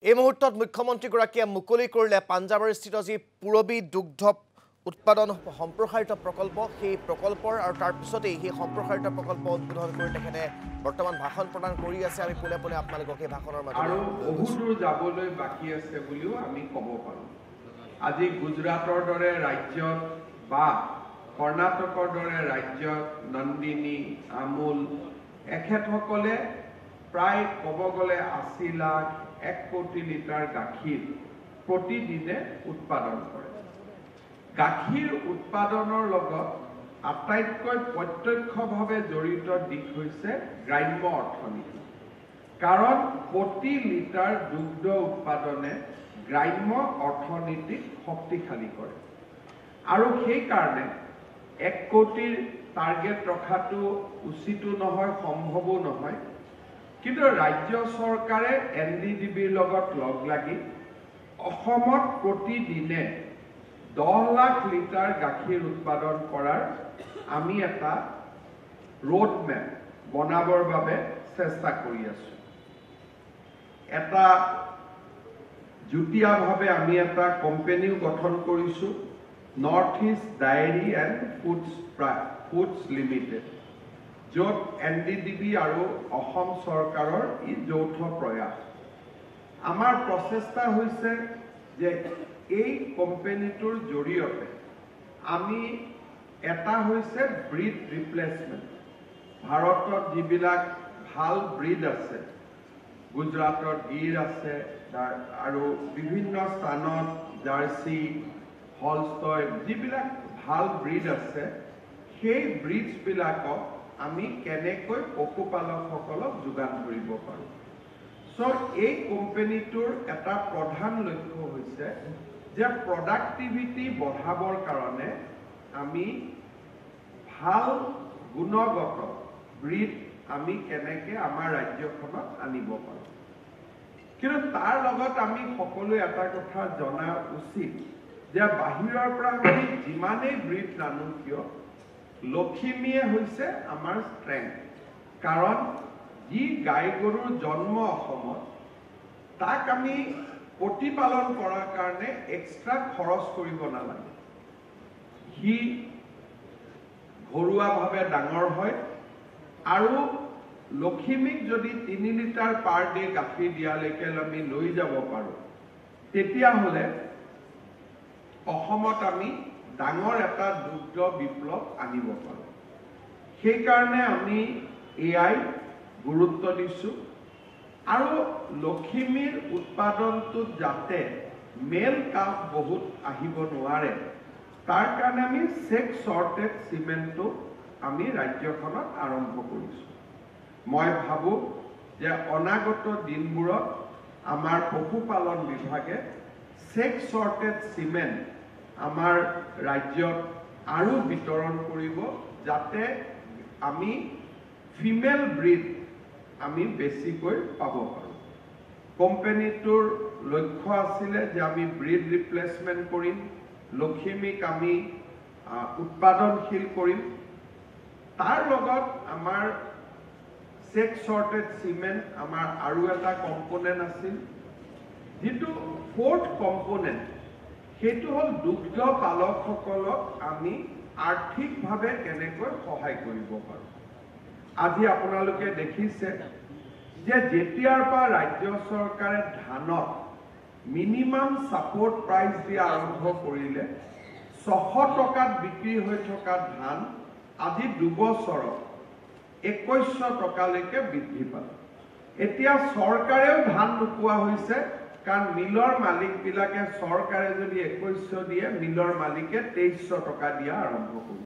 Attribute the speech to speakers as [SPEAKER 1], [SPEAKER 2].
[SPEAKER 1] এই মুহূৰ্তত মুখ্যমন্ত্ৰীগৰাকীয়ে মুকলি কৰিলে পাঞ্জাৱৰস্থিত যি পুৰবী দুগ্ধ উৎপাদন সম্প্ৰসাৰিত প্ৰকল্প সেই প্ৰকল্পৰ আৰু তাৰ পিছতেই সেই সম্প্ৰসাৰিত প্ৰকল্প উদ্বোধন কৰি তেখেতে বৰ্তমান ভাষণ প্ৰদান কৰি আছে। আমি পোনে পোনে আপোনালোকক এই ভাষণৰ মাজত
[SPEAKER 2] আৰু বহুদূৰ যাবলৈ বাকী আছে বুলিও আমি ক'ব পাৰোঁ। আজি গুজৰাটৰ দৰে ৰাজ্যত বা কৰ্ণাটকৰ দৰে ৰাজ্যত নন্দিনী আমুল এখেতসকলে প্ৰায় ক'ব গ'লে ৮০ লাখ ১ কোটি লিটাৰ গাখীৰ প্ৰতিদিনে উৎপাদন কৰে। গাখীৰ উৎপাদনৰ লগত আটাইতকৈ প্ৰত্যক্ষভাৱে জড়িত দিশ হৈছে গ্ৰাম্য অৰ্থনীতি। কাৰণ প্ৰতি লিটাৰ দুগ্ধ উৎপাদনে গ্ৰাম্য অৰ্থনীতিক শক্তিশালী কৰে আৰু সেইকাৰণে ১ কোটিৰ টাৰ্গেট ৰখাটো উচিতো নহয়, সম্ভৱো নহয়। কিন্তু ৰাজ্য চৰকাৰে NDDBৰ লগত লগ লাগি অসমত প্ৰতিদিনে ১০ লাখ লিটাৰ গাখীৰ উৎপাদন কৰাৰ আমি এটা ৰোড মেপ বনাবৰ বাবে চেষ্টা কৰি আছো। এটা যুটীয়াভাৱে আমি এটা কোম্পানীও গঠন কৰিছো, north east diary and foods limited, য'ত NDDB আৰু অসম চৰকাৰৰ ই যৌথ প্ৰয়াস। আমাৰ প্ৰচেষ্টা হৈছে যে এই কোম্পানীটোৰ জৰিয়তে আমি এটা হৈছে ব্ৰিড ৰিপ্লেচমেণ্ট। ভাৰতত যিবিলাক ভাল ব্ৰিড আছে, গুজৰাটত গিৰ আছে আৰু বিভিন্ন স্থানত জাৰ্চি, হলষ্টয়, যিবিলাক ভাল ব্ৰিড আছে, সেই ব্ৰিডছবিলাকক আমি কেনেকৈ পশুপালকসকলক যোগান ধৰিব পাৰোঁ। এই কোম্পানীটোৰ এটা প্ৰধান লক্ষ্য হৈছে যে প্ৰডাক্টিভিটি বঢ়াবৰ কাৰণে আমি ভাল গুণগত ব্ৰিড আমি কেনেকৈ আমাৰ ৰাজ্যখনত আনিব পাৰোঁ। কিন্তু তাৰ লগত আমি সকলোৱে এটা কথা জনা উচিত যে বাহিৰৰ পৰা আমি যিমানেই ব্ৰিড নানো কিয়, লখিমীয়ে হৈছে আমাৰ ষ্ট্ৰেংথ। কাৰণ যি গাই গৰুৰ জন্ম অসমত, তাক আমি প্ৰতিপালন কৰাৰ কাৰণে এক্সট্ৰা খৰচ কৰিব নালাগে। সি ঘৰুৱাভাৱে ডাঙৰ হয় আৰু লখিমীক যদি ৩ লিটাৰ পাৰ ডে গাখীৰ দিয়ালৈকে আমি লৈ যাব পাৰোঁ, তেতিয়াহ'লে অসমত আমি ডাঙৰ এটা দুগ্ধ বিপ্লৱ আনিব পাৰোঁ। সেইকাৰণে আমি এয়াই গুৰুত্ব দিছোঁ আৰু লখিমীৰ উৎপাদনটোত যাতে মেল কাপ বহুত আহিব নোৱাৰে, তাৰ কাৰণে আমি চেক চৰ্টেড চিমেণ্টটো আমি ৰাজ্যখনত আৰম্ভ কৰিছোঁ। মই ভাবোঁ যে অনাগত দিনবোৰত আমাৰ পশুপালন বিভাগে চেক চৰ্টেড চিমেণ্ট আমাৰ ৰাজ্যত আৰু বিতৰণ কৰিব, যাতে আমি ফিমেল ব্ৰিড আমি বেছিকৈ পাব পাৰোঁ। কোম্পানীটোৰ লক্ষ্য আছিলে যে আমি ব্ৰিড ৰিপ্লেচমেণ্ট কৰিম, লখিমীক আমি উৎপাদনশীল কৰিম। তাৰ লগত আমাৰ চেক চৰ্টেড চিমেণ্ট আমাৰ আৰু এটা কম্পোনেণ্ট আছিল, যিটো 4th কম্পোনেণ্ট, সেইটো হ'ল দুগ্ধ পালকসকলক আমি আৰ্থিকভাৱে কেনেকৈ সহায় কৰিব পাৰোঁ। আজি আপোনালোকে দেখিছে যে যেতিয়াৰ পৰা ৰাজ্য চৰকাৰে ধানত মিনিমাম ছাপৰ্ট প্ৰাইচ দিয়া আৰম্ভ কৰিলে, ৬০০ টকাত বিক্ৰী হৈ থকা ধান আজি ২ বছৰত ২১০০ টকালৈকে বৃদ্ধি পালে। এতিয়া চৰকাৰেও ধান নোপোৱা হৈছে, কাৰণ মিলৰ মালিকবিলাকে চৰকাৰে যদি ২১০০ দিয়ে, মিলৰ মালিকে ২৩০০ টকা দিয়া আৰম্ভ কৰিছে।